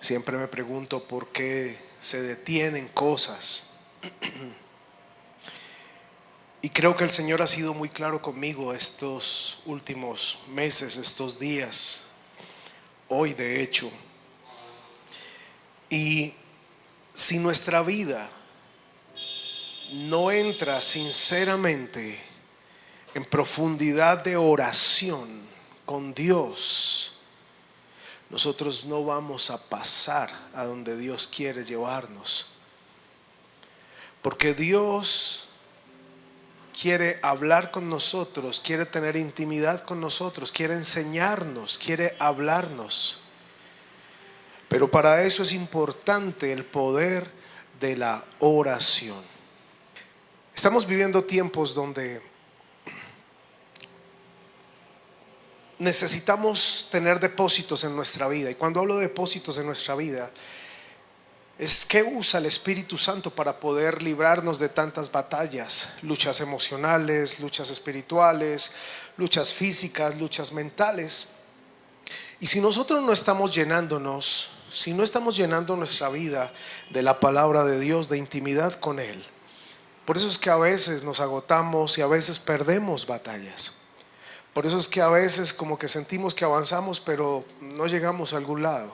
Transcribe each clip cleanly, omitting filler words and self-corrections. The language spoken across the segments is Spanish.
Siempre me pregunto por qué se detienen cosas. Y creo que el Señor ha sido muy claro conmigo estos últimos meses, estos días, hoy de hecho. Y si nuestra vida no entra sinceramente en profundidad de oración con Dios, nosotros no vamos a pasar a donde Dios quiere llevarnos. Porque Dios quiere hablar con nosotros, quiere tener intimidad con nosotros, quiere enseñarnos, quiere hablarnos. Pero para eso es importante el poder de la oración. Estamos viviendo tiempos donde necesitamos tener depósitos en nuestra vida. Y cuando hablo de depósitos en nuestra vida, es que usa el Espíritu Santo para poder librarnos de tantas batallas, luchas emocionales, luchas espirituales, luchas físicas, luchas mentales. Y si nosotros no estamos llenándonos, si no estamos llenando nuestra vida de la palabra de Dios, de intimidad con Él, por eso es que a veces nos agotamos y a veces perdemos batallas. Por eso es que a veces como que sentimos que avanzamos, pero no llegamos a algún lado.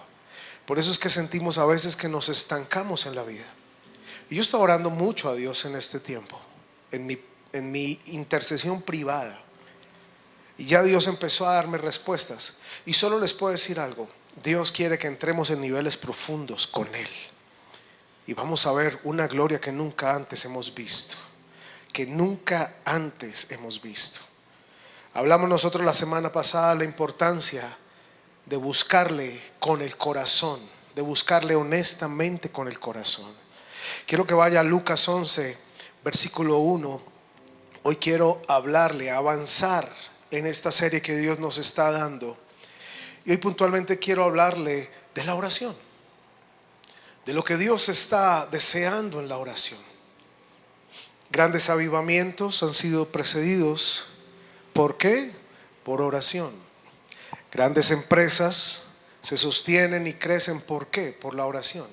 Por eso es que sentimos a veces que nos estancamos en la vida. Y yo estoy orando mucho a Dios en este tiempo, en mi intercesión privada. Y ya Dios empezó a darme respuestas. Y solo les puedo decir algo: Dios quiere que entremos en niveles profundos con Él. Y vamos a ver una gloria que nunca antes hemos visto. Que nunca antes hemos visto. Hablamos nosotros la semana pasada la importancia de buscarle con el corazón, de buscarle honestamente con el corazón. Quiero que vaya a Lucas 11, versículo 1. Hoy quiero hablarle, avanzar en esta serie que Dios nos está dando. Y hoy puntualmente quiero hablarle de la oración, de lo que Dios está deseando en la oración. Grandes avivamientos han sido precedidos, ¿por qué? Por oración. Grandes empresas se sostienen y crecen, ¿por qué? Por la oración.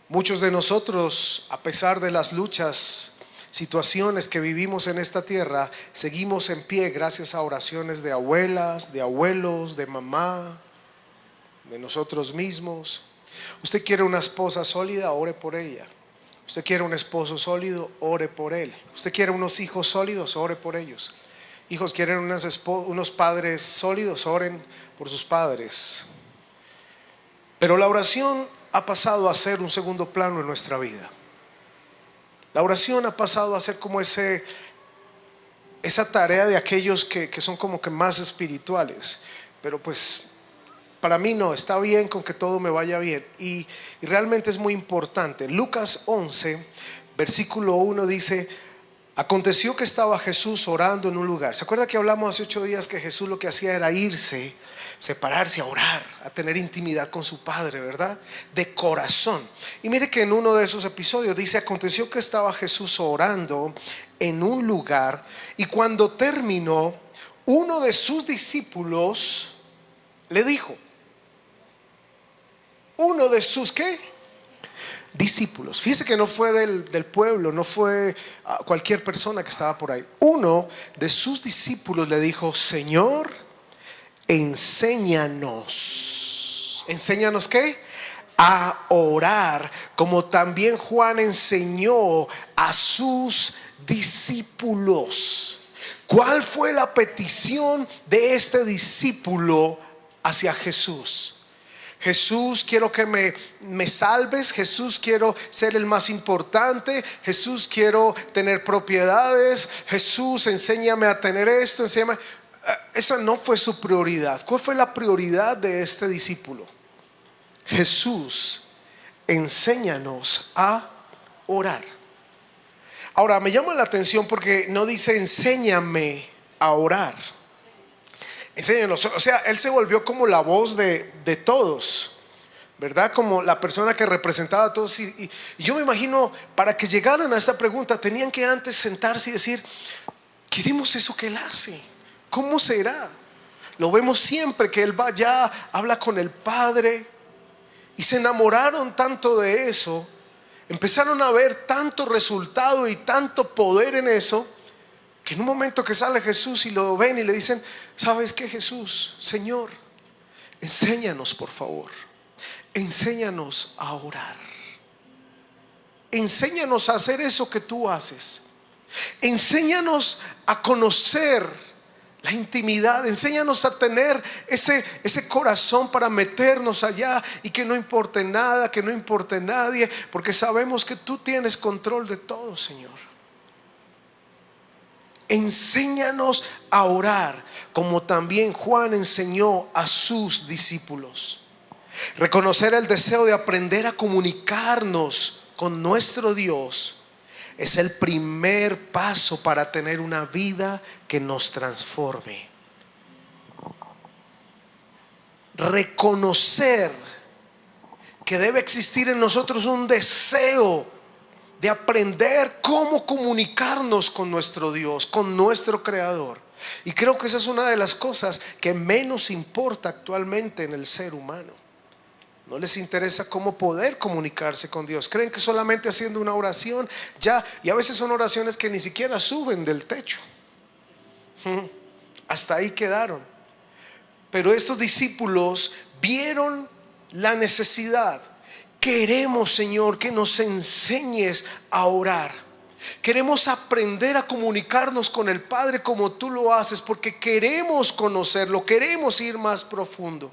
Muchos de nosotros, a pesar de las luchas, situaciones que vivimos en esta tierra, seguimos en pie gracias a oraciones de abuelas, de abuelos, de mamá, de nosotros mismos. Usted quiere una esposa sólida, ore por ella. Usted quiere un esposo sólido, ore por él. Usted quiere unos hijos sólidos, ore por ellos. Hijos quieren unos padres sólidos, oren por sus padres. Pero la oración ha pasado a ser un segundo plano en nuestra vida. La oración ha pasado a ser como esa tarea de aquellos que son como que más espirituales. Pero pues para mí no, está bien con que todo me vaya bien. Y realmente es muy importante. Lucas 11, versículo 1 dice: aconteció que estaba Jesús orando en un lugar. ¿Se acuerda que hablamos hace 8 días que Jesús lo que hacía era irse, separarse a orar, a tener intimidad con su Padre, ¿verdad? De corazón. Y mire que en uno de esos episodios dice: aconteció que estaba Jesús orando en un lugar, y cuando terminó, uno de sus discípulos le dijo, uno de sus ¿qué? Discípulos. Fíjese que no fue del pueblo, no fue cualquier persona que estaba por ahí. Uno de sus discípulos le dijo: Señor, enséñanos. ¿Enséñanos qué? A orar, como también Juan enseñó a sus discípulos. ¿Cuál fue la petición de este discípulo hacia Jesús? Jesús, quiero que me salves. Jesús, quiero ser el más importante. Jesús, quiero tener propiedades. Jesús, enséñame a tener esto, enséñame. Esa no fue su prioridad. ¿Cuál fue la prioridad de este discípulo? Jesús, enséñanos a orar. Ahora me llama la atención porque no dice enséñame a orar. Enséñanos, o sea, él se volvió como la voz de todos, ¿verdad? Como la persona que representaba a todos. Y yo me imagino, para que llegaran a esta pregunta, tenían que antes sentarse y decir: queremos eso que él hace. ¿Cómo será? Lo vemos siempre que él va allá, habla con el Padre. Y se enamoraron tanto de eso, empezaron a ver tanto resultado y tanto poder en eso, que en un momento que sale Jesús y lo ven y le dicen: ¿sabes qué, Jesús? Señor, enséñanos, por favor, enséñanos a orar, enséñanos a hacer eso que tú haces, enséñanos a conocer la intimidad, enséñanos a tener ese corazón para meternos allá y que no importe nada, que no importe nadie, porque sabemos que tú tienes control de todo, Señor. Enséñanos a orar, como también Juan enseñó a sus discípulos. Reconocer el deseo de aprender a comunicarnos con nuestro Dios es el primer paso para tener una vida que nos transforme. Reconocer que debe existir en nosotros un deseo de aprender cómo comunicarnos con nuestro Dios, con nuestro Creador. Y creo que esa es una de las cosas que menos importa actualmente en el ser humano. No les interesa cómo poder comunicarse con Dios. Creen que solamente haciendo una oración ya, y a veces son oraciones que ni siquiera suben del techo. Hasta ahí quedaron. Pero estos discípulos vieron la necesidad. Queremos, Señor, que nos enseñes a orar. Queremos aprender a comunicarnos con el Padre como tú lo haces, porque queremos conocerlo, queremos ir más profundo.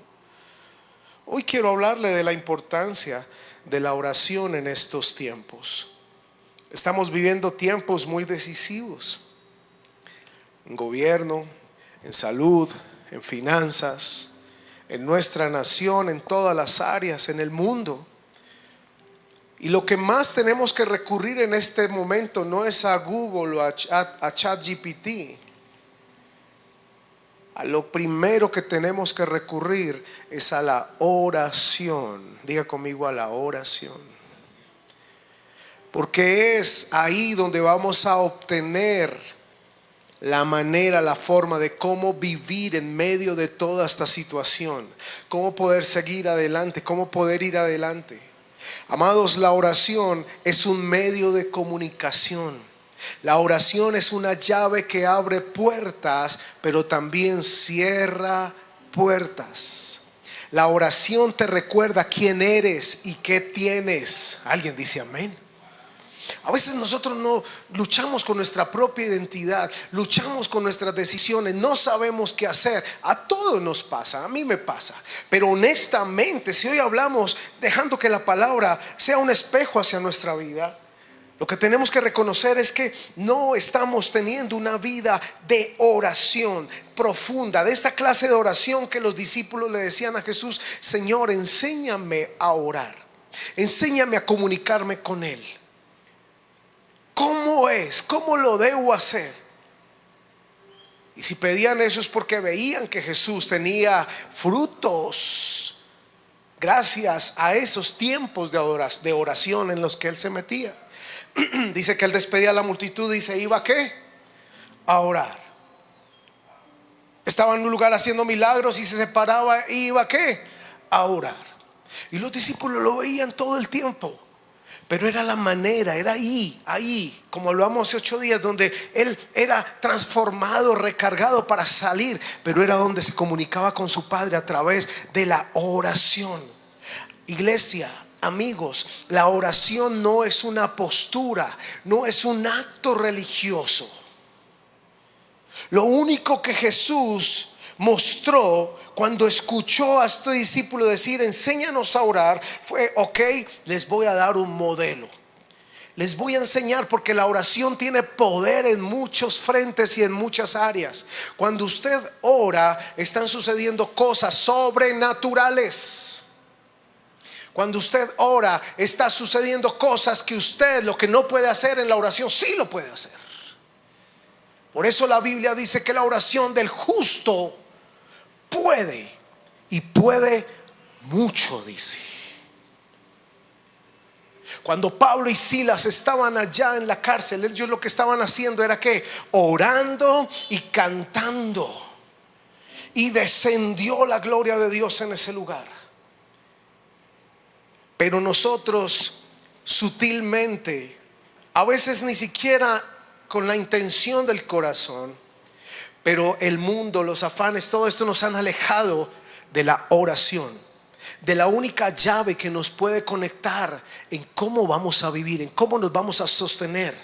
Hoy quiero hablarle de la importancia de la oración en estos tiempos. Estamos viviendo tiempos muy decisivos en gobierno, en salud, en finanzas, en nuestra nación, en todas las áreas, en el mundo. Y lo que más tenemos que recurrir en este momento no es a Google o a ChatGPT. A lo primero que tenemos que recurrir es a la oración. Diga conmigo: a la oración. Porque es ahí donde vamos a obtener la manera, la forma de cómo vivir en medio de toda esta situación, cómo poder seguir adelante, cómo poder ir adelante. Amados, la oración es un medio de comunicación. La oración es una llave que abre puertas, pero también cierra puertas. La oración te recuerda quién eres y qué tienes. ¿Alguien dice amén? A veces nosotros no luchamos con nuestra propia identidad, luchamos con nuestras decisiones, no sabemos qué hacer. A todos nos pasa, a mí me pasa. Pero honestamente, si hoy hablamos dejando que la palabra sea un espejo hacia nuestra vida, lo que tenemos que reconocer es que no estamos teniendo una vida de oración profunda, de esta clase de oración que los discípulos le decían a Jesús: Señor, enséñame a orar, enséñame a comunicarme con Él. ¿Cómo es? ¿Cómo lo debo hacer? Y si pedían eso es porque veían que Jesús tenía frutos gracias a esos tiempos de oración en los que Él se metía. Dice que Él despedía a la multitud y se iba ¿a qué? A orar. Estaba en un lugar haciendo milagros y se separaba e iba ¿a qué? A orar. Y los discípulos lo veían todo el tiempo. Pero era la manera, era ahí, como hablamos hace 8 días, donde Él era transformado, recargado para salir. Pero era donde se comunicaba con su Padre a través de la oración. Iglesia, amigos, la oración no es una postura, no es un acto religioso. Lo único que Jesús mostró cuando escuchó a este discípulo decir: enséñanos a orar, fue: ok, les voy a dar un modelo, les voy a enseñar, porque la oración tiene poder en muchos frentes y en muchas áreas. Cuando usted ora, están sucediendo cosas sobrenaturales. Cuando usted ora, está sucediendo cosas que usted, lo que no puede hacer en la oración, sí lo puede hacer. Por eso la Biblia dice que la oración del justo puede, y puede mucho, dice. Cuando Pablo y Silas estaban allá en la cárcel, ellos lo que estaban haciendo era que orando y cantando, y descendió la gloria de Dios en ese lugar. Pero nosotros sutilmente, a veces ni siquiera con la intención del corazón, pero el mundo, los afanes, todo esto nos han alejado de la oración, de la única llave que nos puede conectar en cómo vamos a vivir, en cómo nos vamos a sostener,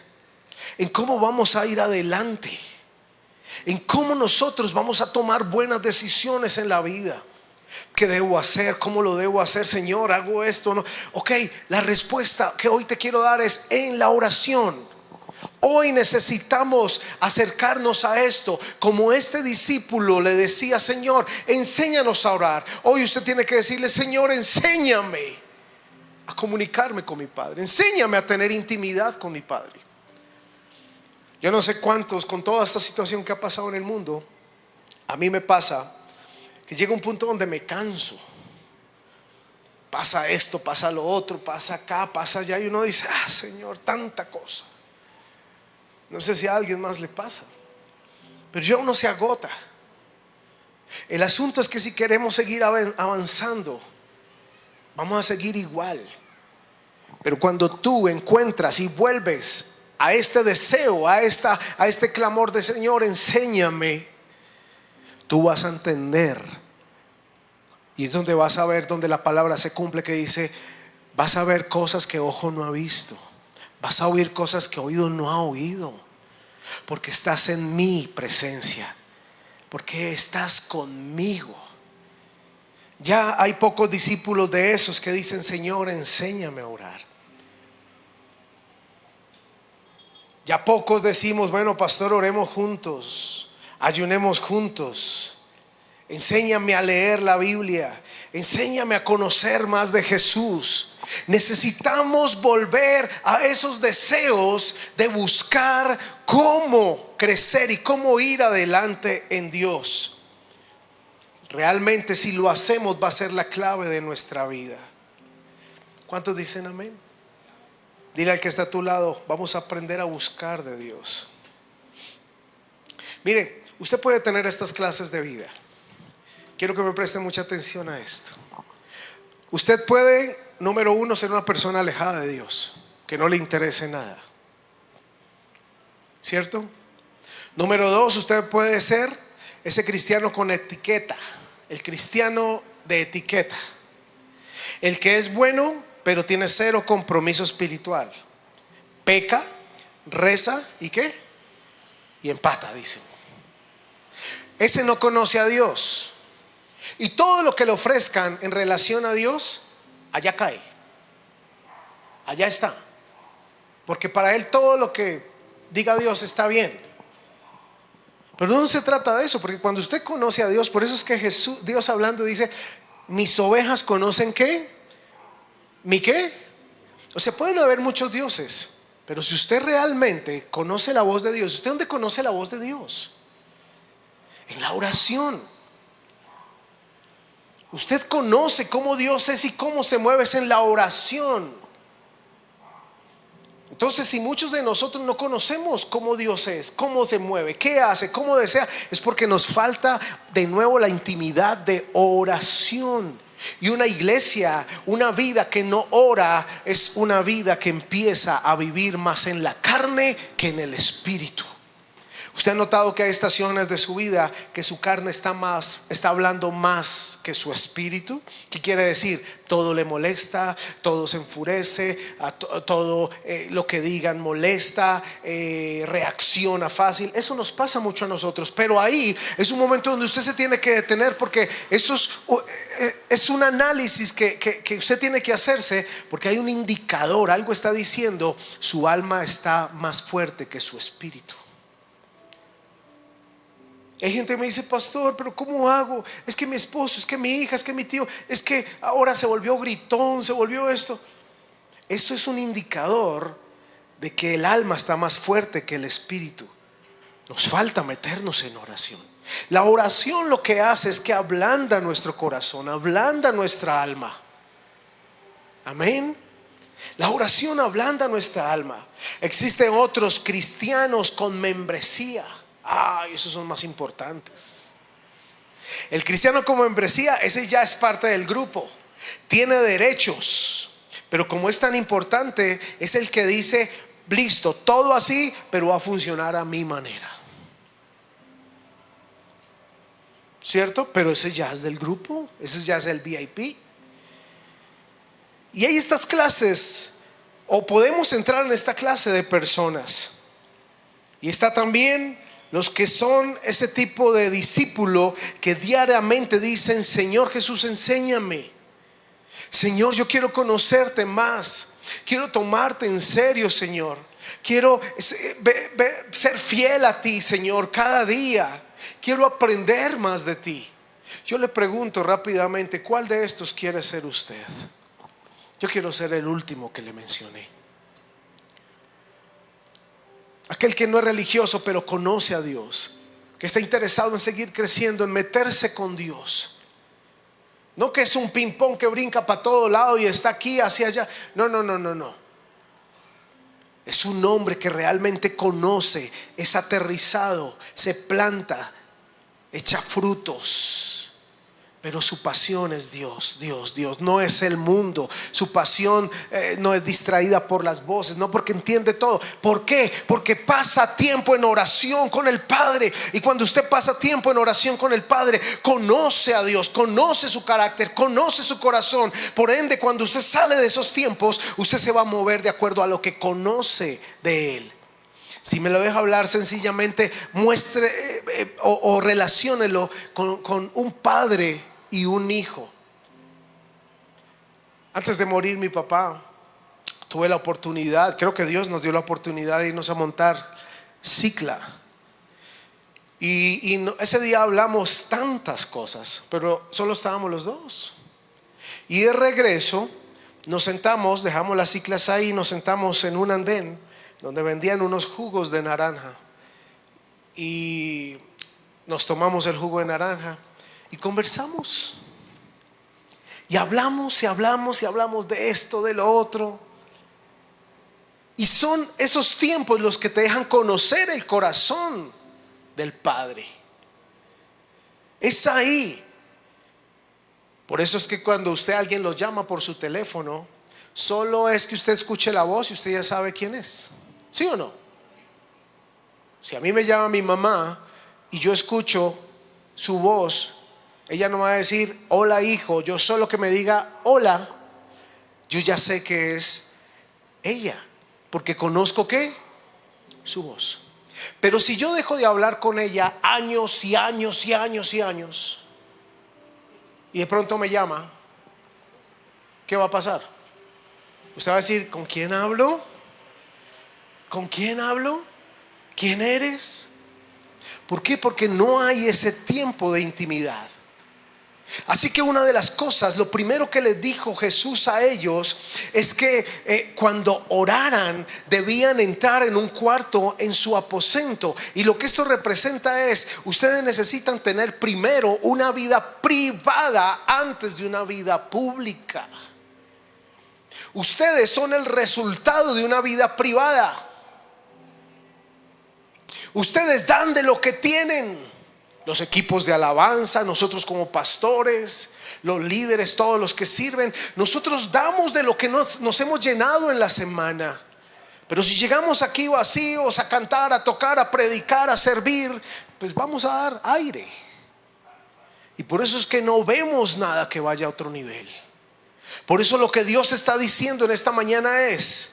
en cómo vamos a ir adelante, en cómo nosotros vamos a tomar buenas decisiones en la vida. ¿Qué debo hacer? ¿Cómo lo debo hacer? Señor, ¿hago esto o no? Ok, la respuesta que hoy te quiero dar es en la oración. Hoy necesitamos acercarnos a esto. Como este discípulo le decía: Señor, enséñanos a orar. Hoy usted tiene que decirle: Señor, enséñame a comunicarme con mi Padre. Enséñame a tener intimidad con mi Padre. Yo no sé cuántos, con toda esta situación que ha pasado en el mundo, a mí me pasa que llega un punto donde me canso. Pasa esto, pasa lo otro, pasa acá, pasa allá, y uno dice: Señor, tanta cosa. No sé si a alguien más le pasa, pero ya uno se agota. El asunto es que si queremos seguir avanzando, vamos a seguir igual. Pero cuando tú encuentras y vuelves a este deseo, a este clamor de: Señor, enséñame, tú vas a entender. Y es donde vas a ver, donde la palabra se cumple, que dice: vas a ver cosas que ojo no ha visto, vas a oír cosas que oído no ha oído, porque estás en mi presencia, porque estás conmigo. Ya hay pocos discípulos de esos que dicen: Señor, enséñame a orar. Ya pocos decimos: bueno, pastor, oremos juntos, ayunemos juntos, enséñame a leer la Biblia, enséñame a conocer más de Jesús. Necesitamos volver a esos deseos de buscar cómo crecer y cómo ir adelante en Dios. Realmente, si lo hacemos, va a ser la clave de nuestra vida. ¿Cuántos dicen amén? Dile al que está a tu lado: vamos a aprender a buscar de Dios. Mire, usted puede tener estas clases de vida. Quiero que me preste mucha atención a esto. Usted puede, número uno, ser una persona alejada de Dios, que no le interese nada, ¿cierto? Número dos, usted puede ser ese cristiano con etiqueta, el cristiano de etiqueta, el que es bueno pero tiene cero compromiso espiritual. Peca, reza y ¿qué? Y empata, dicen. Ese no conoce a Dios. Y todo lo que le ofrezcan en relación a Dios, allá cae, allá está. Porque para él todo lo que diga Dios está bien. Pero no se trata de eso, porque cuando usted conoce a Dios, por eso es que Dios hablando dice: mis ovejas conocen ¿qué? ¿Mi qué? O sea, pueden haber muchos dioses, pero si usted realmente conoce la voz de Dios, ¿usted dónde conoce la voz de Dios? En la oración. Usted conoce cómo Dios es y cómo se mueve es en la oración. Entonces, si muchos de nosotros no conocemos cómo Dios es, cómo se mueve, qué hace, cómo desea, es porque nos falta de nuevo la intimidad de oración. Y una iglesia, una vida que no ora, es una vida que empieza a vivir más en la carne que en el espíritu. Usted ha notado que hay estaciones de su vida que su carne está hablando más que su espíritu. ¿Qué quiere decir? Todo le molesta, todo se enfurece, todo lo que digan molesta, reacciona fácil. Eso nos pasa mucho a nosotros. Pero ahí es un momento donde usted se tiene que detener, porque eso es un análisis que usted tiene que hacerse, porque hay un indicador, algo está diciendo: su alma está más fuerte que su espíritu. Hay gente que me dice: pastor, pero ¿cómo hago? Es que mi esposo, es que mi hija, es que mi tío, es que ahora se volvió gritón, se volvió esto. Esto es un indicador de que el alma está más fuerte que el espíritu. Nos falta meternos en oración. La oración lo que hace es que ablanda nuestro corazón, ablanda nuestra alma. Amén. La oración ablanda nuestra alma. Existen otros cristianos con membresía. Esos son más importantes. El cristiano con membresía, ese ya es parte del grupo, tiene derechos, Pero como es tan importante, es el que dice: listo, todo así, pero va a funcionar a mi manera. ¿Cierto? Pero ese ya es del grupo, ese ya es el VIP. Y hay estas clases, o podemos entrar en esta clase de personas. Y está también los que son ese tipo de discípulo que diariamente dicen: Señor Jesús, enséñame. Señor, yo quiero conocerte más. Quiero tomarte en serio, Señor. Quiero ser fiel a ti, Señor, cada día. Quiero aprender más de ti. Yo le pregunto rápidamente: ¿cuál de estos quiere ser usted? Yo quiero ser el último que le mencioné. Aquel que no es religioso pero conoce a Dios, que está interesado en seguir creciendo, en meterse con Dios. No que es un ping pong que brinca para todo lado y está aquí hacia allá. No. Es un hombre que realmente conoce, es aterrizado, se planta, echa frutos. Pero su pasión es Dios, no es el mundo. Su pasión no es distraída por las voces, no porque entiende todo. ¿Por qué? Porque pasa tiempo en oración con el Padre. Y cuando usted pasa tiempo en oración con el Padre, conoce a Dios, conoce su carácter, conoce su corazón. Por ende, cuando usted sale de esos tiempos, usted se va a mover de acuerdo a lo que conoce de Él. Si me lo deja hablar sencillamente, muestre o relaciónelo con un padre y un hijo. Antes de morir mi papá, tuve la oportunidad, creo que Dios nos dio la oportunidad de irnos a montar cicla. Ese día hablamos tantas cosas, pero solo estábamos los dos. Y de regreso nos sentamos, dejamos las ciclas ahí, nos sentamos en un andén donde vendían unos jugos de naranja. Y nos tomamos el jugo de naranja y conversamos. Y hablamos de esto, de lo otro. Y son esos tiempos los que te dejan conocer el corazón del Padre. Es ahí. Por eso es que cuando alguien lo llama por su teléfono, solo es que usted escuche la voz y usted ya sabe quién es. ¿Sí o no? Si a mí me llama mi mamá y yo escucho su voz, ella no va a decir: hola hijo. Yo solo que me diga hola, yo ya sé que es ella, porque conozco ¿qué? Su voz. Pero si yo dejo de hablar con ella años y años y años y años, y de pronto me llama, ¿qué va a pasar? Usted va a decir: ¿con quién hablo? ¿Con quién hablo? ¿Quién eres? ¿Por qué? Porque no hay ese tiempo de intimidad. Así que una de las cosas, lo primero que les dijo Jesús a ellos es que cuando oraran debían entrar en un cuarto, en su aposento. Y lo que esto representa es: ustedes necesitan tener primero una vida privada antes de una vida pública. Ustedes son el resultado de una vida privada. Ustedes dan de lo que tienen. Los equipos de alabanza, nosotros como pastores, los líderes, todos los que sirven, nosotros damos de lo que nos hemos llenado en la semana. Pero si llegamos aquí vacíos a cantar, a tocar, a predicar, a servir, pues vamos a dar aire. Y por eso es que no vemos nada que vaya a otro nivel. Por eso lo que Dios está diciendo en esta mañana es: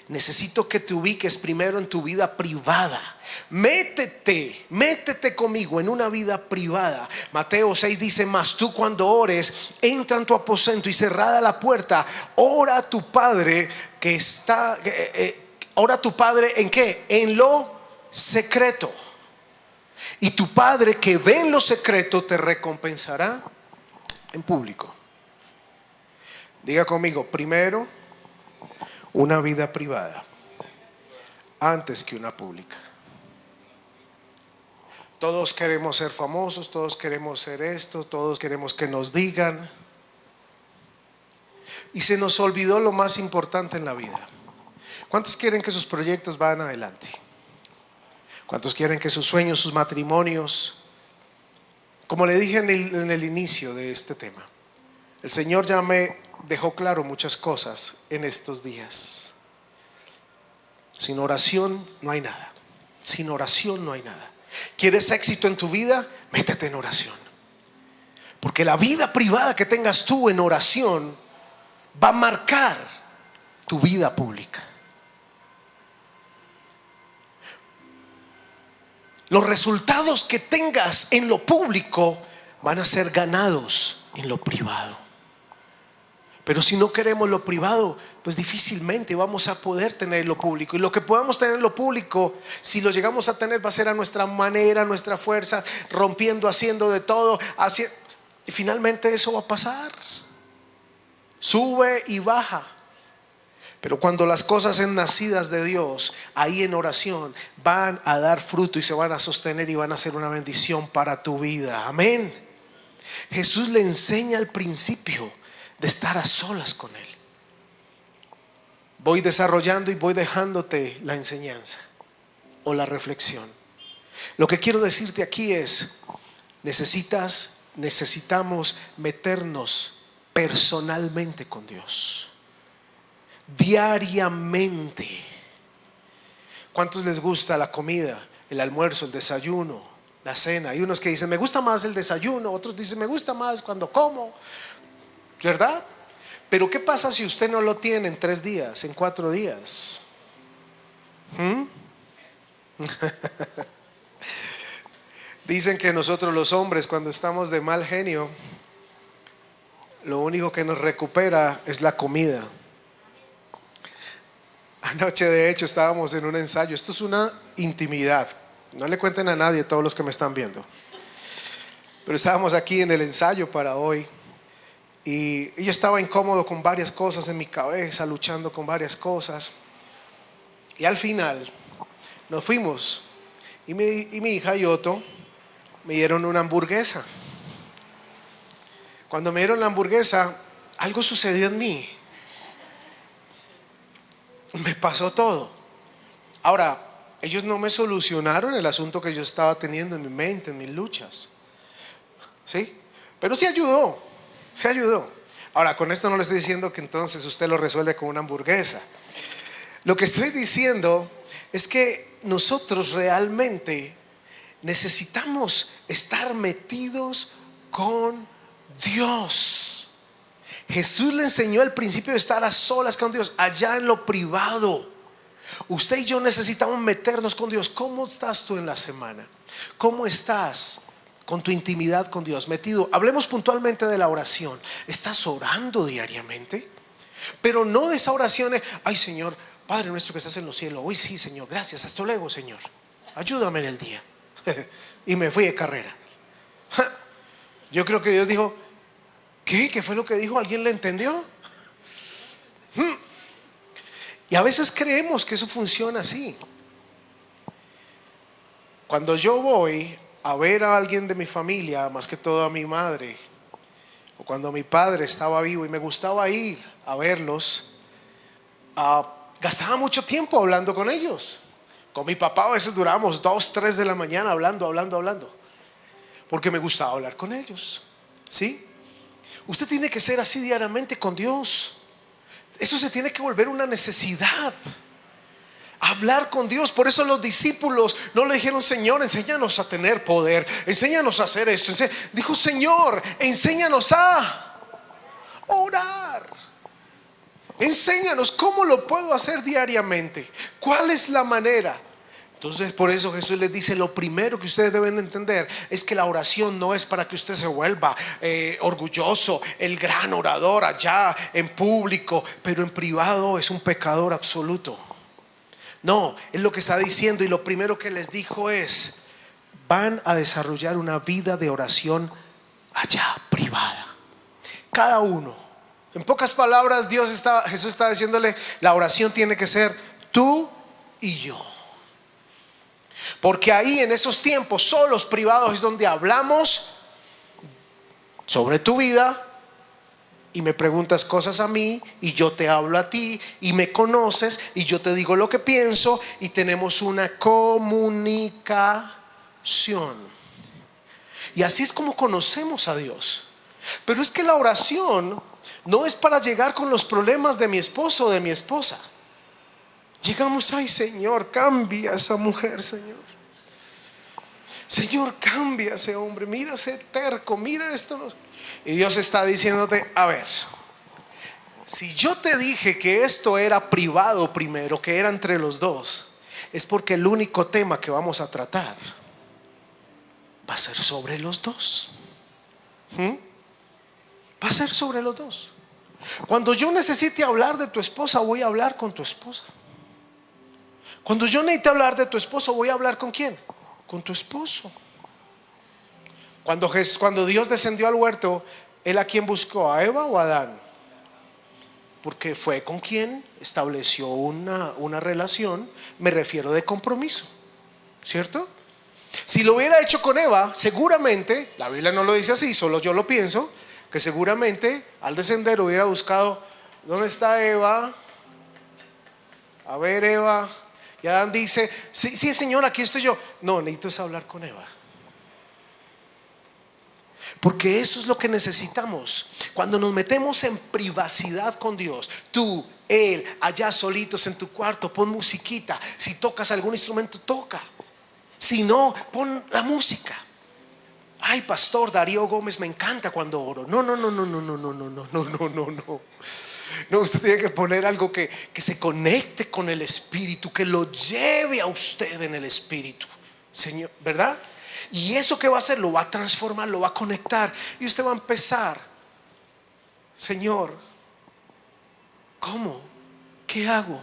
necesito que te ubiques primero en tu vida privada. Métete conmigo en una vida privada. Mateo 6 dice: mas tú cuando ores, entra en tu aposento y cerrada la puerta, ora a tu Padre que está ora a tu Padre ¿en qué? En lo secreto. Y tu Padre que ve en lo secreto te recompensará en público. Diga conmigo: primero una vida privada antes que una pública. Todos queremos ser famosos, todos queremos ser esto, todos queremos que nos digan. Y se nos olvidó lo más importante en la vida. ¿Cuántos quieren que sus proyectos vayan adelante? ¿Cuántos quieren que sus sueños, sus matrimonios? Como le dije en el inicio de este tema, el Señor ya me dejó claro muchas cosas en estos días. Sin oración no hay nada. Sin oración no hay nada. ¿Quieres éxito en tu vida? Métete en oración. Porque la vida privada que tengas tú en oración va a marcar tu vida pública. Los resultados que tengas en lo público van a ser ganados en lo privado. Pero si no queremos lo privado, pues difícilmente vamos a poder tener lo público. Y lo que podamos tener en lo público, si lo llegamos a tener, va a ser a nuestra manera, a nuestra fuerza, rompiendo, haciendo de todo, y finalmente eso va a pasar. Sube y baja. Pero cuando las cosas son nacidas de Dios, ahí en oración van a dar fruto y se van a sostener y van a ser una bendición para tu vida. Amén. Jesús le enseña el principio de estar a solas con Él. Voy desarrollando y voy dejándote la enseñanza o la reflexión. Lo que quiero decirte aquí es: necesitamos meternos personalmente con Dios, diariamente. ¿Cuántos les gusta la comida, el almuerzo, el desayuno, la cena? Hay unos que dicen me gusta más el desayuno, otros dicen me gusta más cuando como, ¿verdad? Pero ¿qué pasa si usted no lo tiene en 3 días, en 4 días? Dicen que nosotros los hombres, cuando estamos de mal genio, lo único que nos recupera es la comida. Anoche de hecho estábamos en un ensayo. Esto es una intimidad, no le cuenten a nadie, todos los que me están viendo. Pero estábamos aquí en el ensayo para hoy, y yo estaba incómodo con varias cosas en mi cabeza, luchando con varias cosas. Y al final nos fuimos, y mi hija y Otto me dieron una hamburguesa. Cuando me dieron la hamburguesa, algo sucedió en mí. Me pasó todo. Ahora, ellos no me solucionaron el asunto que yo estaba teniendo en mi mente, en mis luchas, ¿sí? Pero sí ayudó, sí ayudó. Ahora, con esto no le estoy diciendo que entonces usted lo resuelve con una hamburguesa. Lo que estoy diciendo es que nosotros realmente necesitamos estar metidos con Dios. Jesús le enseñó el principio de estar a solas con Dios, allá en lo privado. Usted y yo necesitamos meternos con Dios. ¿Cómo estás tú en la semana? ¿Cómo estás con tu intimidad con Dios? Metido. Hablemos puntualmente de la oración. ¿Estás orando diariamente? Pero no de esa oración ay Señor, Padre nuestro que estás en los cielos. Hoy sí Señor, gracias, hasta luego Señor, ayúdame en el día. Y me fui de carrera. Yo creo que Dios dijo, ¿qué? ¿Qué fue lo que dijo? ¿Alguien le entendió? Y a veces creemos que eso funciona así. Cuando yo voy a ver a alguien de mi familia, más que todo a mi madre, o cuando mi padre estaba vivo y me gustaba ir a verlos, gastaba mucho tiempo hablando con ellos. Con mi papá a veces durábamos 2, 3 de la mañana hablando, porque me gustaba hablar con ellos, ¿sí? Usted tiene que ser así diariamente con Dios. Eso se tiene que volver una necesidad, hablar con Dios. Por eso los discípulos no le dijeron Señor, enséñanos a tener poder, enséñanos a hacer esto. Dijo Señor, enséñanos a orar. Enséñanos cómo lo puedo hacer diariamente. ¿Cuál es la manera? Entonces por eso Jesús les dice, lo primero que ustedes deben entender es que la oración no es para que usted se vuelva orgulloso, el gran orador allá en público, pero en privado es un pecador absoluto. No, es lo que está diciendo. Y lo primero que les dijo es, van a desarrollar una vida de oración allá, privada, cada uno. En pocas palabras, Jesús está diciéndole, la oración tiene que ser tú y yo. Porque ahí en esos tiempos solos, privados, es donde hablamos sobre tu vida y me preguntas cosas a mí y yo te hablo a ti y me conoces y yo te digo lo que pienso y tenemos una comunicación. Y así es como conocemos a Dios. Pero es que la oración no es para llegar con los problemas de mi esposo o de mi esposa. Llegamos, ay Señor, cambia a esa mujer, Señor. Señor, cambia a ese hombre, mira ese terco, mira esto. Y Dios está diciéndote, a ver, si yo te dije que esto era privado primero, que era entre los dos, es porque el único tema que vamos a tratar va a ser sobre los dos. Va a ser sobre los dos. Cuando yo necesite hablar de tu esposa, voy a hablar con tu esposa. Cuando yo necesite hablar de tu esposo, voy a hablar con ¿quién? Con tu esposo. Cuando Dios descendió al huerto, ¿Él a quién buscó? ¿A Eva o a Adán? Porque fue con quien estableció una relación, me refiero de compromiso, ¿cierto? Si lo hubiera hecho con Eva, seguramente, la Biblia no lo dice así, solo yo lo pienso, que seguramente al descender hubiera buscado, ¿dónde está Eva? A ver, Eva. Y Adán dice, sí, Señor, aquí estoy yo. No, necesito es hablar con Eva. Porque eso es lo que necesitamos. Cuando nos metemos en privacidad con Dios, tú, Él, allá solitos en tu cuarto, pon musiquita. Si tocas algún instrumento, toca. Si no, pon la música. Ay, pastor Darío Gómez, me encanta cuando oro. No. No, usted tiene que poner algo que se conecte con el Espíritu, que lo lleve a usted en el Espíritu, Señor, ¿verdad? Y eso que va a hacer, lo va a transformar, lo va a conectar. Y usted va a empezar, Señor, ¿cómo? ¿Qué hago?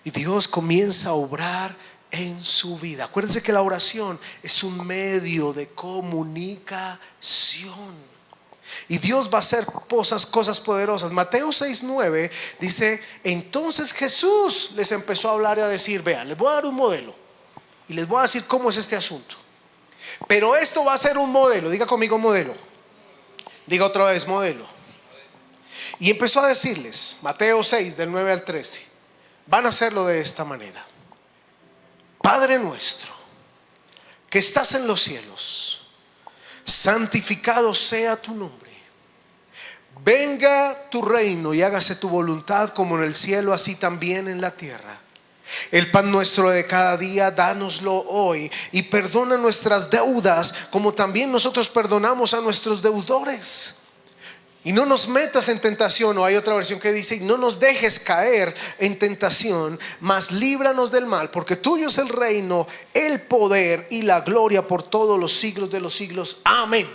Y Dios comienza a obrar en su vida. Acuérdense que la oración es un medio de comunicación. Y Dios va a hacer cosas poderosas. Mateo 6:9 dice: entonces Jesús les empezó a hablar y a decir, vean, les voy a dar un modelo y les voy a decir cómo es este asunto. Pero esto va a ser un modelo. Diga conmigo modelo. Diga otra vez modelo. Y empezó a decirles, Mateo 6 del 9 al 13, van a hacerlo de esta manera: Padre nuestro que estás en los cielos, santificado sea tu nombre. Venga tu reino y hágase tu voluntad como en el cielo, así también en la tierra. El pan nuestro de cada día, dánoslo hoy, y perdona nuestras deudas como también nosotros perdonamos a nuestros deudores. Y no nos metas en tentación, o hay otra versión que dice, no nos dejes caer en tentación, mas líbranos del mal, porque tuyo es el reino, el poder y la gloria por todos los siglos de los siglos. Amén.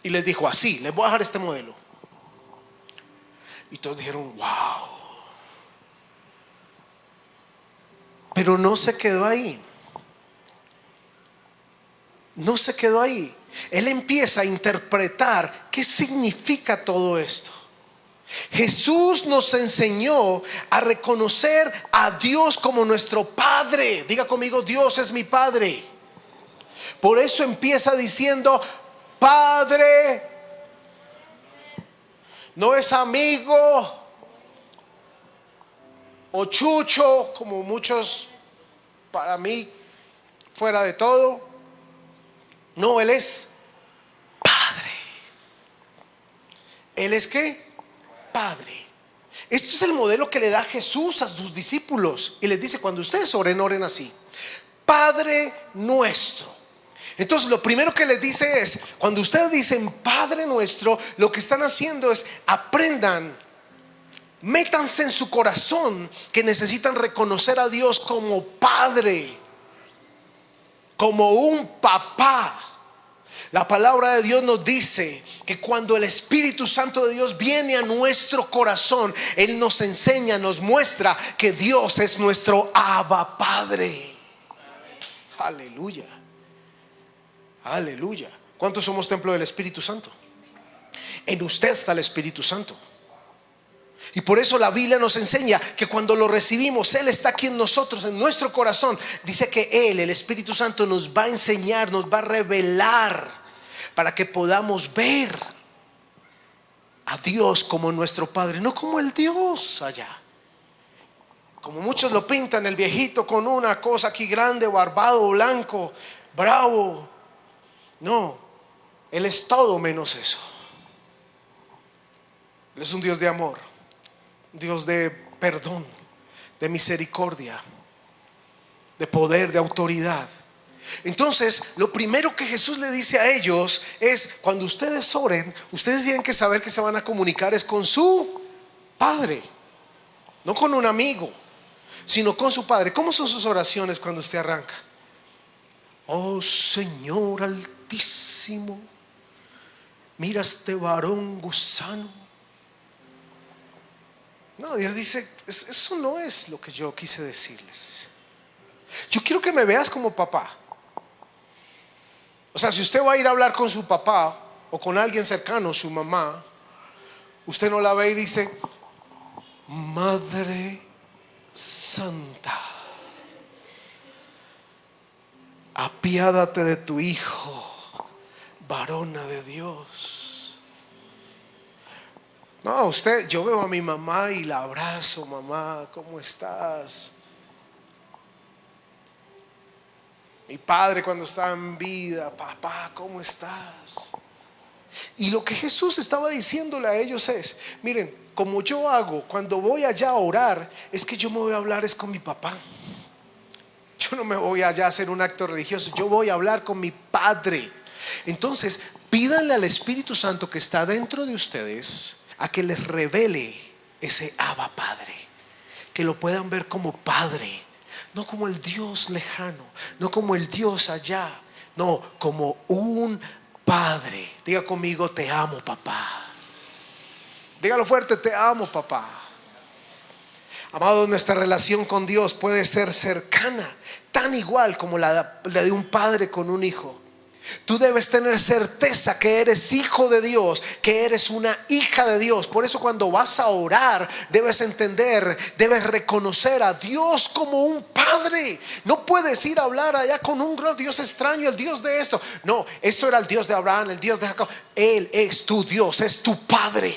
Y les dijo así, les voy a dejar este modelo. Y todos dijeron, wow. Pero no se quedó ahí. No se quedó ahí. Él empieza a interpretar qué significa todo esto. Jesús nos enseñó a reconocer a Dios como nuestro Padre. Diga conmigo, Dios es mi Padre. Por eso empieza diciendo Padre. No es amigo o chucho, como muchos, para mí, fuera de todo. No, Él es Padre. ¿Él es qué? Padre. Esto es el modelo que le da Jesús a sus discípulos. Y les dice, cuando ustedes oren así: Padre nuestro. Entonces lo primero que les dice es, cuando ustedes dicen Padre nuestro, lo que están haciendo es aprendan, métanse en su corazón que necesitan reconocer a Dios como Padre, como un papá. La palabra de Dios nos dice que cuando el Espíritu Santo de Dios viene a nuestro corazón, Él nos enseña, nos muestra que Dios es nuestro Abba Padre. Aleluya. Aleluya. ¿Cuántos somos templo del Espíritu Santo? En usted está el Espíritu Santo. Y por eso la Biblia nos enseña que cuando lo recibimos, Él está aquí en nosotros, en nuestro corazón. Dice que Él, el Espíritu Santo, nos va a enseñar, nos va a revelar, para que podamos ver a Dios como nuestro Padre, no como el Dios allá, como muchos lo pintan, el viejito con una cosa aquí grande, barbado, blanco, bravo. No, Él es todo menos eso. Él es un Dios de amor, un Dios de perdón, de misericordia, de poder, de autoridad. Entonces, lo primero que Jesús le dice a ellos es: cuando ustedes oren, ustedes tienen que saber que se van a comunicar es con su Padre, no con un amigo, sino con su Padre. ¿Cómo son sus oraciones cuando usted arranca? Oh Señor Altísimo, mira este varón gusano. No, Dios dice: eso no es lo que yo quise decirles. Yo quiero que me veas como papá. O sea, si usted va a ir a hablar con su papá o con alguien cercano, su mamá, usted no la ve y dice: Madre Santa, apiádate de tu hijo, varona de Dios. No, yo veo a mi mamá y la abrazo: mamá, ¿cómo estás? Mi padre cuando estaba en vida: papá, ¿cómo estás? Y lo que Jesús estaba diciéndole a ellos es: miren, como yo hago cuando voy allá a orar, es que yo me voy a hablar es con mi papá. Yo no me voy allá a hacer un acto religioso, yo voy a hablar con mi Padre. Entonces, pídanle al Espíritu Santo que está dentro de ustedes a que les revele ese Abba Padre, que lo puedan ver como Padre, no como el Dios lejano, no como el Dios allá, no, como un Padre. Diga conmigo: te amo, papá. Dígalo fuerte: te amo, papá. Amados, nuestra relación con Dios puede ser cercana, tan igual como la de un padre con un hijo. Tú debes tener certeza que eres hijo de Dios, que eres una hija de Dios. Por eso cuando vas a orar debes entender, debes reconocer a Dios como un padre. No puedes ir a hablar allá con un Dios extraño, el Dios de esto. No, esto era el Dios de Abraham, el Dios de Jacob. Él es tu Dios, es tu Padre.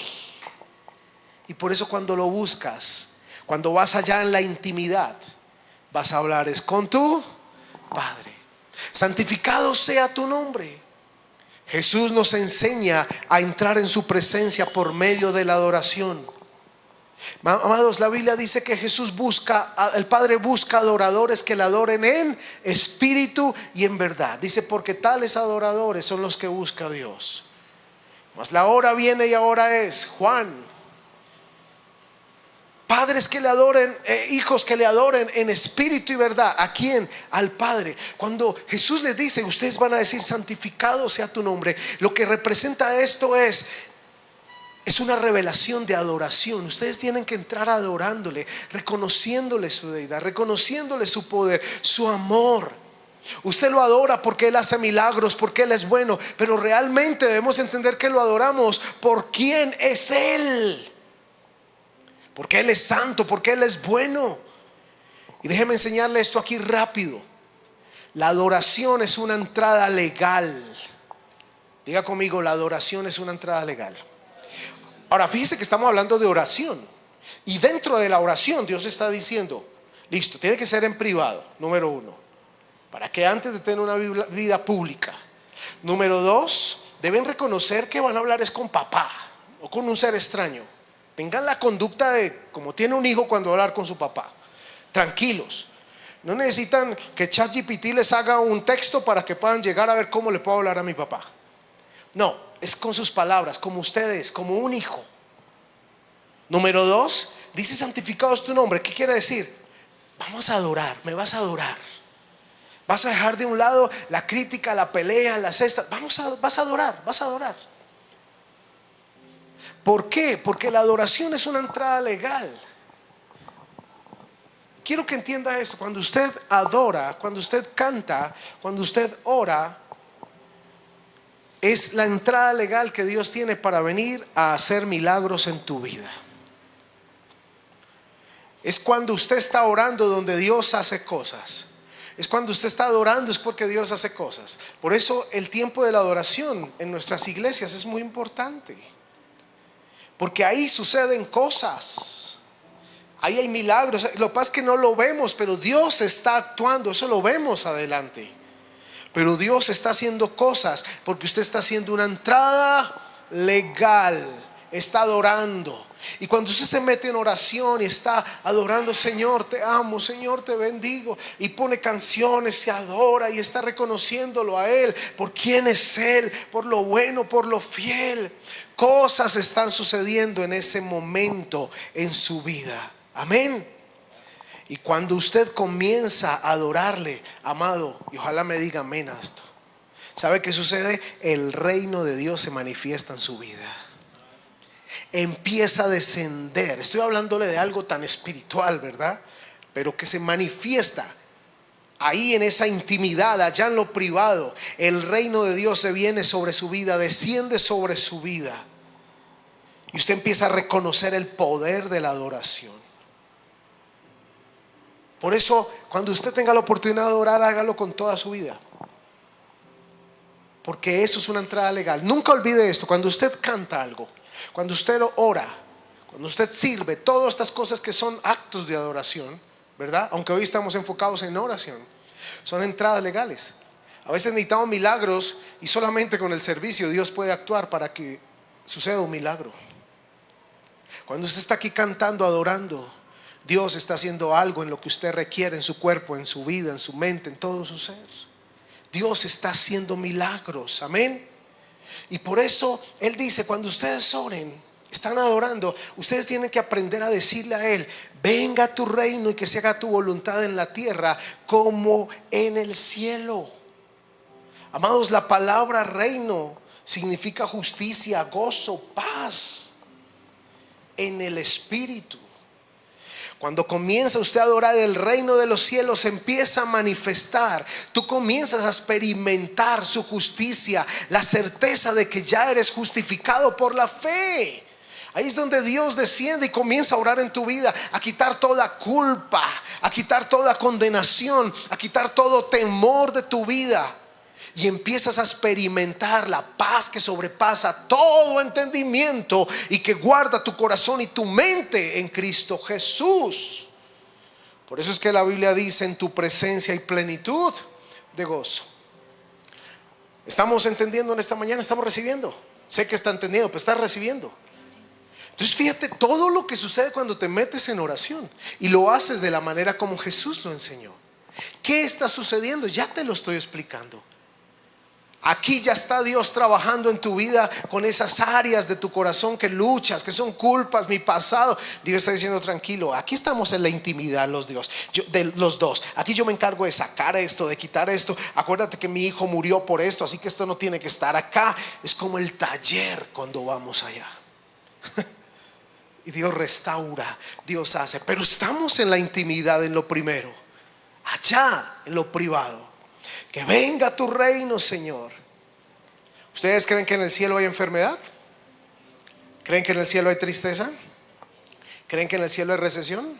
Y por eso cuando lo buscas, cuando vas allá en la intimidad, vas a hablar es con tu Padre. Santificado sea tu nombre. Jesús nos enseña a entrar en su presencia por medio de la adoración. Amados, la Biblia dice que el Padre busca adoradores que le adoren en espíritu y en verdad. Dice: porque tales adoradores son los que busca Dios. Mas la hora viene y ahora es, Juan, padres que le adoren, hijos que le adoren en espíritu y verdad. ¿A quién? Al Padre. Cuando Jesús les dice: ustedes van a decir santificado sea tu nombre, lo que representa esto es una revelación de adoración. Ustedes tienen que entrar adorándole, reconociéndole su deidad, reconociéndole su poder, su amor. Usted lo adora porque Él hace milagros, porque Él es bueno, pero realmente debemos entender que lo adoramos por quién es Él, porque Él es santo, porque Él es bueno. Y déjeme enseñarle esto aquí rápido. La adoración es una entrada legal. Diga conmigo: la adoración es una entrada legal. Ahora fíjese que estamos hablando de oración, y dentro de la oración Dios está diciendo: listo, tiene que ser en privado, número uno, para que antes de tener una vida pública. Número dos, deben reconocer que van a hablar es con papá o con un ser extraño. Tengan la conducta de como tiene un hijo cuando va a hablar con su papá. Tranquilos. No necesitan que ChatGPT les haga un texto para que puedan llegar a ver cómo le puedo hablar a mi papá. No, es con sus palabras, como ustedes, como un hijo. Número dos, dice: santificado es tu nombre. ¿Qué quiere decir? Vamos a adorar, me vas a adorar. Vas a dejar de un lado la crítica, la pelea, la cesta. Vas a adorar, vas a adorar. ¿Por qué? Porque la adoración es una entrada legal. Quiero que entienda esto: cuando usted adora, cuando usted canta, cuando usted ora, es la entrada legal que Dios tiene para venir a hacer milagros en tu vida. Es cuando usted está orando donde Dios hace cosas. Es cuando usted está adorando, es porque Dios hace cosas. Por eso el tiempo de la adoración en nuestras iglesias es muy importante, porque ahí suceden cosas, ahí hay milagros. Lo que pasa es que no lo vemos, pero Dios está actuando. Eso lo vemos adelante, pero Dios está haciendo cosas porque usted está haciendo una entrada legal. está adorando. Y cuando usted se mete en oración y está adorando, Señor te amo, Señor te bendigo, y pone canciones, se adora y está reconociéndolo a Él por quién es Él, por lo bueno, por lo fiel, cosas están sucediendo en ese momento en su vida. Amén. Y cuando usted comienza a adorarle, amado, y ojalá me diga amén a esto, ¿sabe qué sucede? El reino de Dios se manifiesta en su vida. Empieza a descender. Estoy hablándole de algo tan espiritual, ¿verdad? Pero que se manifiesta ahí en esa intimidad, allá en lo privado. El reino de Dios se viene sobre su vida, desciende sobre su vida. Y usted empieza a reconocer el poder de la adoración. Por eso, cuando usted tenga la oportunidad de adorar, hágalo con toda su vida, porque eso es una entrada legal. Nunca olvide esto: cuando usted canta algo, cuando usted ora, cuando usted sirve, todas estas cosas que son actos de adoración, ¿verdad? Aunque hoy estamos enfocados en oración, son entradas legales. A veces necesitamos milagros y solamente con el servicio Dios puede actuar para que suceda un milagro. Cuando usted está aquí cantando, adorando, Dios está haciendo algo en lo que usted requiere, en su cuerpo, en su vida, en su mente, en todo su ser. Dios está haciendo milagros, amén. Y por eso Él dice: cuando ustedes oren, están adorando, ustedes tienen que aprender a decirle a Él: venga tu reino y que se haga tu voluntad en la tierra como en el cielo. Amados, la palabra reino significa justicia, gozo, paz en el espíritu. Cuando comienza usted a adorar, el reino de los cielos empieza a manifestar. Tú comienzas a experimentar su justicia, la certeza de que ya eres justificado por la fe. Ahí es donde Dios desciende y comienza a orar en tu vida, a quitar toda culpa, a quitar toda condenación, a quitar todo temor de tu vida. Y empiezas a experimentar la paz que sobrepasa todo entendimiento y que guarda tu corazón y tu mente en Cristo Jesús. Por eso es que la Biblia dice: en tu presencia hay plenitud de gozo. ¿Estamos entendiendo en esta mañana? ¿Estamos recibiendo? Sé que está entendiendo, pero está recibiendo. Entonces fíjate todo lo que sucede cuando te metes en oración y lo haces de la manera como Jesús lo enseñó. ¿Qué está sucediendo? Ya te lo estoy explicando. Aquí ya está Dios trabajando en tu vida con esas áreas de tu corazón que luchas, que son culpas, mi pasado. Dios está diciendo: tranquilo, aquí estamos en la intimidad de los dos. Aquí yo me encargo de sacar esto, de quitar esto. Acuérdate que mi hijo murió por esto, así que esto no tiene que estar acá. Es como el taller cuando vamos allá. Y Dios restaura, Dios hace. Pero estamos en la intimidad, en lo primero, allá en lo privado. Que venga tu reino, Señor. ¿Ustedes creen que en el cielo hay enfermedad? ¿Creen que en el cielo hay tristeza? ¿Creen que en el cielo hay recesión?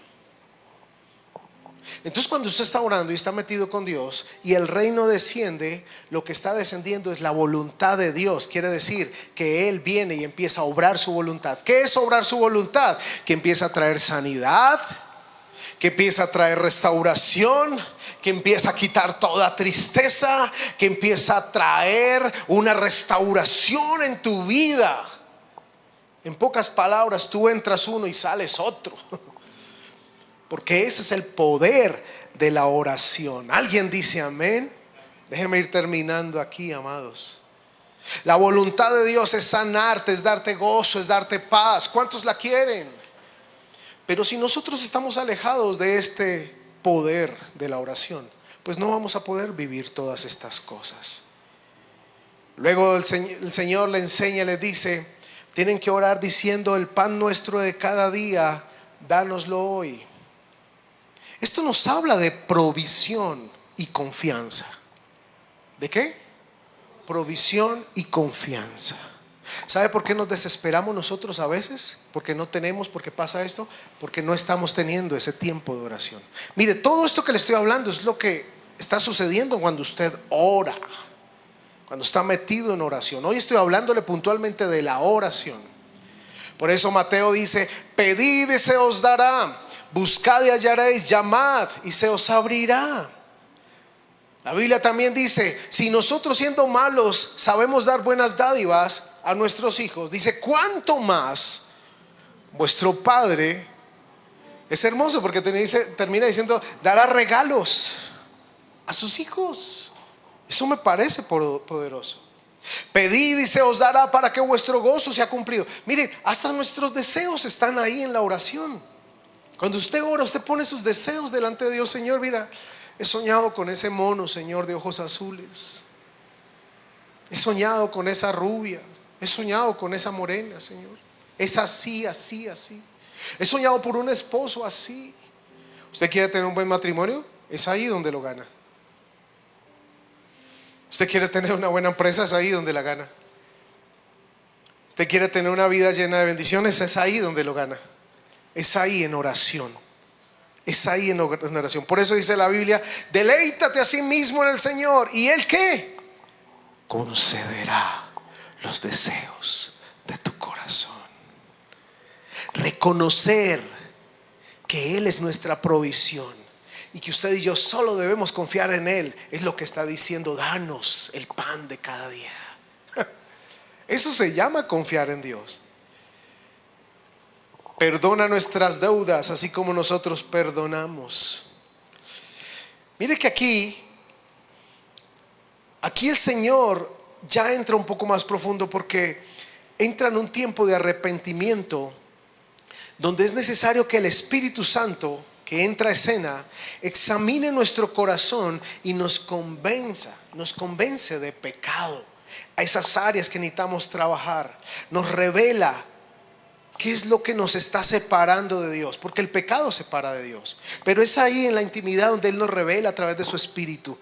Entonces, cuando usted está orando y está metido con Dios y el reino desciende, lo que está descendiendo es la voluntad de Dios. Quiere decir que Él viene y empieza a obrar su voluntad. ¿Qué es obrar su voluntad? Que empieza a traer sanidad, que empieza a traer restauración, que empieza a quitar toda tristeza, que empieza a traer una restauración en tu vida. En pocas palabras, tú entras uno y sales otro, porque ese es el poder de la oración. ¿Alguien dice amén? Déjeme ir terminando aquí, amados. La voluntad de Dios es sanarte, es darte gozo, es darte paz. ¿Cuántos la quieren? Pero si nosotros estamos alejados de este poder de la oración, pues no vamos a poder vivir todas estas cosas. Luego el Señor le enseña, le dice: tienen que orar diciendo: el pan nuestro de cada día, dánoslo hoy. Esto nos habla de provisión y confianza. ¿De qué? Provisión y confianza. ¿Sabe por qué nos desesperamos nosotros a veces? Porque no tenemos, porque pasa esto, porque no estamos teniendo ese tiempo de oración. Mire, todo esto que le estoy hablando es lo que está sucediendo cuando usted ora, cuando está metido en oración. Hoy estoy hablándole puntualmente de la oración. Por eso Mateo dice: pedid y se os dará, buscad y hallaréis, llamad y se os abrirá. La Biblia también dice, si nosotros siendo malos sabemos dar buenas dádivas a nuestros hijos, dice, ¿cuánto más vuestro Padre? Es hermoso porque termina diciendo, dará regalos a sus hijos. Eso me parece poderoso. Pedid y se os dará para que vuestro gozo sea cumplido. Miren, hasta nuestros deseos están ahí en la oración. Cuando usted ora, usted pone sus deseos delante de Dios. Señor, mira, he soñado con ese mono, Señor, de ojos azules. He soñado con esa rubia. He soñado con esa morena, Señor. Es así, así, así. He soñado por un esposo así. ¿Usted quiere tener un buen matrimonio? Es ahí donde lo gana. ¿Usted quiere tener una buena empresa? Es ahí donde la gana. ¿Usted quiere tener una vida llena de bendiciones? Es ahí donde lo gana. Es ahí en oración. Es ahí en oración. Por eso dice la Biblia, deleítate a sí mismo en el Señor. ¿Y Él qué? Concederá los deseos de tu corazón. Reconocer que Él es nuestra provisión y que usted y yo solo debemos confiar en Él, es lo que está diciendo, danos el pan de cada día. Eso se llama confiar en Dios. Perdona nuestras deudas así como nosotros perdonamos. Mire que aquí el Señor ya entra un poco más profundo, porque entra en un tiempo de arrepentimiento donde es necesario que el Espíritu Santo, que entra a escena, examine nuestro corazón y nos convence de pecado, a esas áreas que necesitamos trabajar. Nos revela qué es lo que nos está separando de Dios, porque el pecado separa de Dios, pero es ahí en la intimidad donde Él nos revela a través de su Espíritu.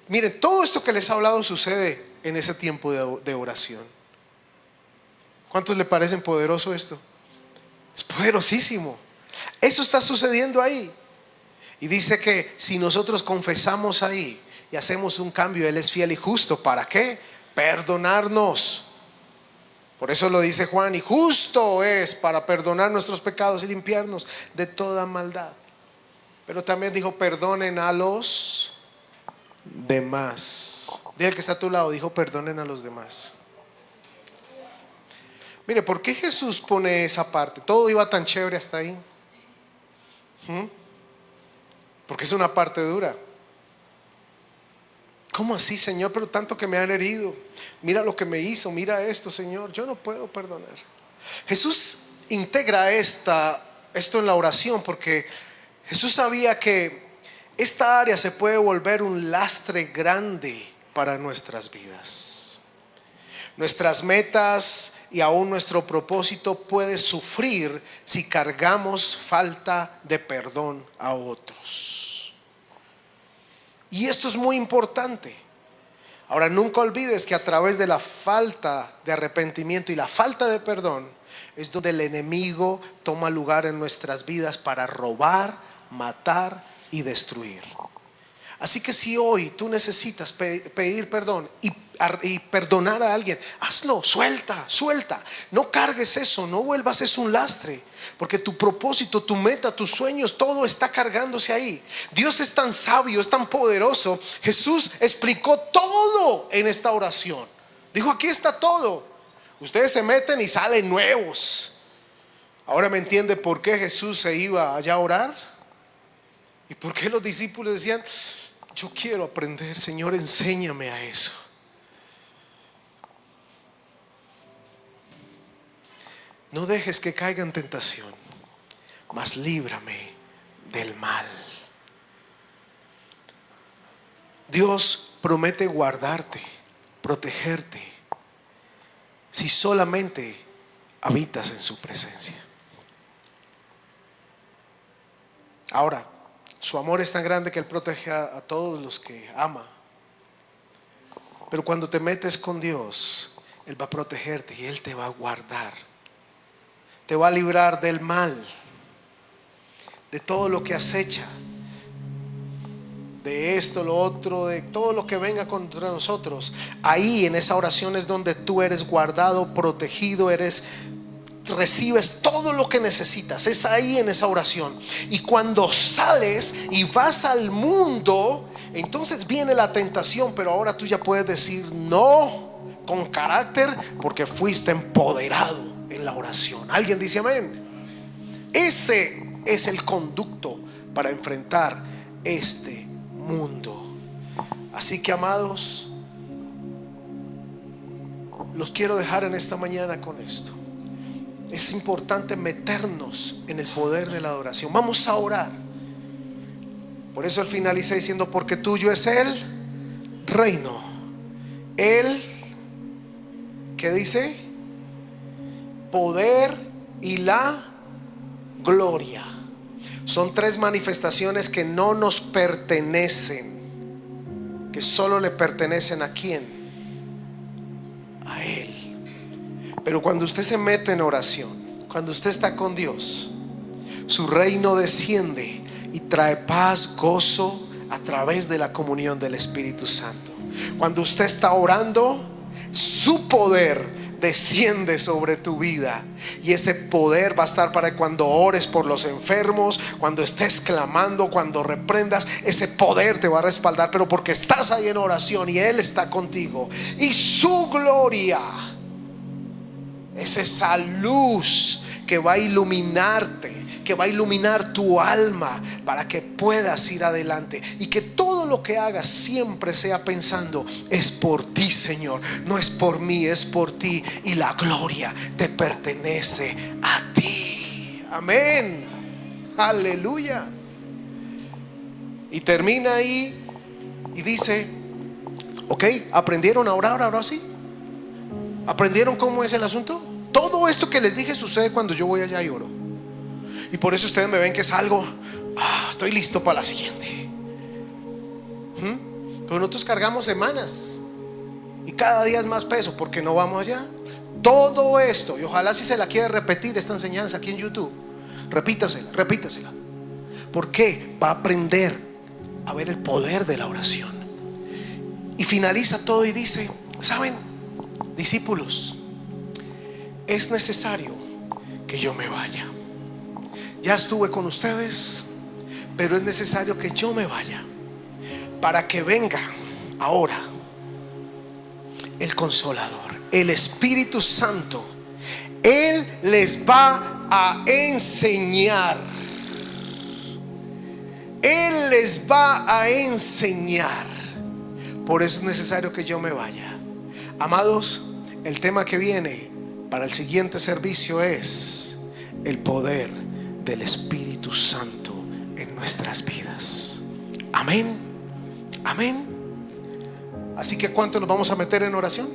Miren, todo esto que les he hablado sucede en ese tiempo de oración. ¿Cuántos le parecen poderoso esto? Es poderosísimo. Eso está sucediendo ahí. Y dice que si nosotros confesamos ahí y hacemos un cambio, Él es fiel y justo. ¿Para qué? Perdonarnos. Por eso lo dice Juan, y justo es para perdonar nuestros pecados y limpiarnos de toda maldad. Pero también dijo, perdonen a los demás. Dile al que está a tu lado, dijo, perdonen a los demás. Mire, ¿por qué Jesús pone esa parte? Todo iba tan chévere hasta ahí. Porque es una parte dura. ¿Cómo así, Señor? Pero tanto que me han herido. Mira lo que me hizo, mira esto, Señor. Yo no puedo perdonar. Jesús integra esto en la oración, porque Jesús sabía que esta área se puede volver un lastre grande para nuestras vidas. Nuestras metas y aún nuestro propósito puede sufrir si cargamos falta de perdón a otros. Y esto es muy importante. Ahora, nunca olvides que a través de la falta de arrepentimiento y la falta de perdón es donde el enemigo toma lugar en nuestras vidas para robar, matar y destruir. Así que si hoy tú necesitas pedir perdón y perdonar a alguien, hazlo, suelta. No cargues eso, no vuelvas eso un lastre, porque tu propósito, tu meta, tus sueños, todo está cargándose ahí. Dios es tan sabio, es tan poderoso. Jesús explicó todo en esta oración. Dijo, aquí está todo. Ustedes se meten y salen nuevos. Ahora me entiende por qué Jesús se iba allá a orar y por qué los discípulos decían, yo quiero aprender, Señor, enséñame a eso. No dejes que caiga en tentación, mas líbrame del mal. Dios promete guardarte, protegerte, si solamente habitas en su presencia. Ahora, su amor es tan grande que Él protege a todos los que ama. Pero cuando te metes con Dios, Él va a protegerte y Él te va a guardar. Te va a librar del mal, de todo lo que acecha, de esto, lo otro, de todo lo que venga contra nosotros. Ahí en esa oración es donde tú eres guardado, protegido, eres recibes todo lo que necesitas. Es ahí en esa oración. Y cuando sales y vas al mundo, entonces viene la tentación, pero ahora tú ya puedes decir no con carácter, porque fuiste empoderado en la oración. ¿Alguien dice amén? Ese es el conducto para enfrentar este mundo. Así que, amados, los quiero dejar en esta mañana con esto. Es importante meternos en el poder de la adoración. Vamos a orar. Por eso al finaliza diciendo: porque tuyo es el reino, el, ¿qué dice? Poder y la gloria. Son tres manifestaciones que no nos pertenecen, que solo le pertenecen ¿a quién? A Él. Pero cuando usted se mete en oración, cuando usted está con Dios, su reino desciende y trae paz, gozo a través de la comunión del Espíritu Santo. Cuando usted está orando, su poder desciende sobre tu vida, y ese poder va a estar para cuando ores por los enfermos, cuando estés clamando, cuando reprendas, ese poder te va a respaldar, pero porque estás ahí en oración y Él está contigo. Y su gloria es esa luz que va a iluminarte, que va a iluminar tu alma para que puedas ir adelante, y que todo lo que hagas siempre sea pensando: es por ti, Señor, no es por mí, es por ti, y la gloria te pertenece a ti. Amén, aleluya. Y termina ahí y dice: ok, ¿aprendieron a orar ahora sí? ¿Aprendieron cómo es el asunto? Todo esto que les dije sucede cuando yo voy allá y oro. Y por eso ustedes me ven que salgo, estoy listo para la siguiente. Pero nosotros cargamos semanas y cada día es más peso porque no vamos allá. Todo esto, y ojalá si se la quiere repetir esta enseñanza aquí en YouTube, repítasela. ¿Por qué? Va a aprender a ver el poder de la oración. Y finaliza todo y dice: ¿saben, discípulos? Es necesario que yo me vaya. Ya estuve con ustedes, pero es necesario que yo me vaya para que venga ahora el Consolador, el Espíritu Santo. Él les va a enseñar. Él les va a enseñar. Por eso es necesario que yo me vaya. Amados, el tema que viene para el siguiente servicio es el poder del Espíritu Santo en nuestras vidas. Amén, amén. Así que ¿cuánto nos vamos a meter en oración?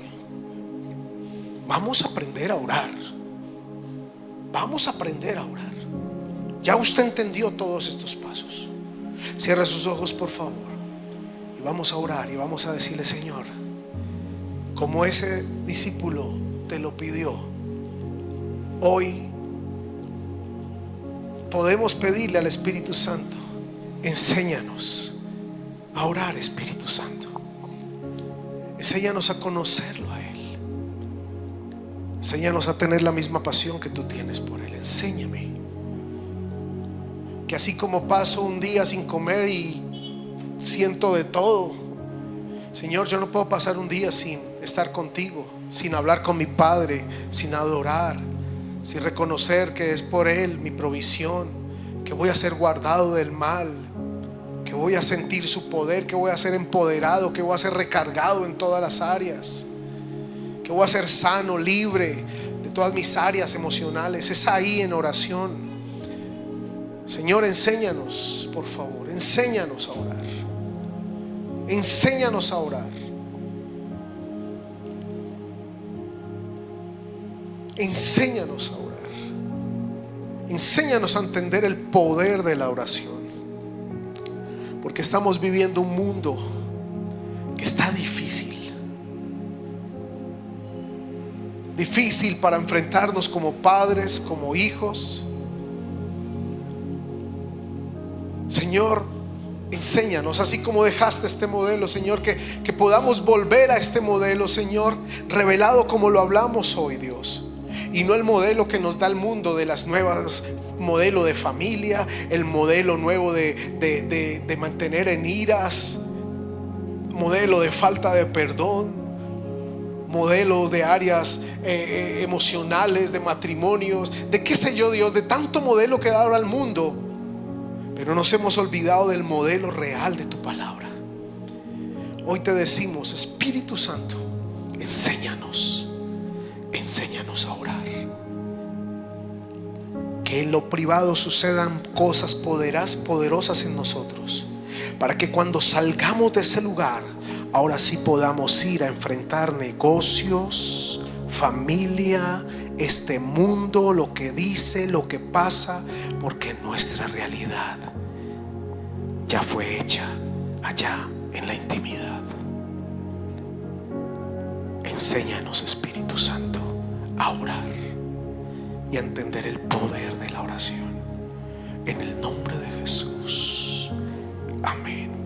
Vamos a aprender a orar. Vamos a aprender a orar. Ya usted entendió todos estos pasos. Cierra sus ojos, por favor, y vamos a orar y vamos a decirle: Señor, como ese discípulo te lo pidió, hoy podemos pedirle al Espíritu Santo: enséñanos a orar, Espíritu Santo. Enséñanos a conocerlo a Él. Enséñanos a tener la misma pasión que tú tienes por Él. Enséñame que así como paso un día sin comer y siento de todo, Señor, yo no puedo pasar un día sin estar contigo, sin hablar con mi Padre, sin adorar, sin reconocer que es por Él mi provisión, que voy a ser guardado del mal, que voy a sentir su poder, que voy a ser empoderado, que voy a ser recargado en todas las áreas, que voy a ser sano, libre de todas mis áreas emocionales. Es ahí en oración. Señor, enséñanos, por favor, enséñanos a orar. Enséñanos a orar. Enséñanos a orar. Enséñanos a entender el poder de la oración, porque estamos viviendo un mundo que está difícil para enfrentarnos como padres, como hijos. Señor, enséñanos, así como dejaste este modelo, Señor, que podamos volver a este modelo, Señor, revelado como lo hablamos hoy, Dios. y no el modelo que nos da el mundo de las nuevas modelo de familia, el modelo nuevo de mantener en iras, modelo de falta de perdón, modelo de áreas emocionales, de matrimonios, de qué sé yo, Dios, de tanto modelo que da ahora al mundo, pero nos hemos olvidado del modelo real de tu palabra. Hoy te decimos, Espíritu Santo, enséñanos a orar. Que en lo privado sucedan cosas poderosas en nosotros, para que cuando salgamos de ese lugar, ahora sí podamos ir a enfrentar negocios, familia, este mundo, lo que dice, lo que pasa, porque nuestra realidad ya fue hecha allá en la intimidad. Enséñanos, Espíritu Santo, a orar y a entender el poder de la oración. En el nombre de Jesús. Amén.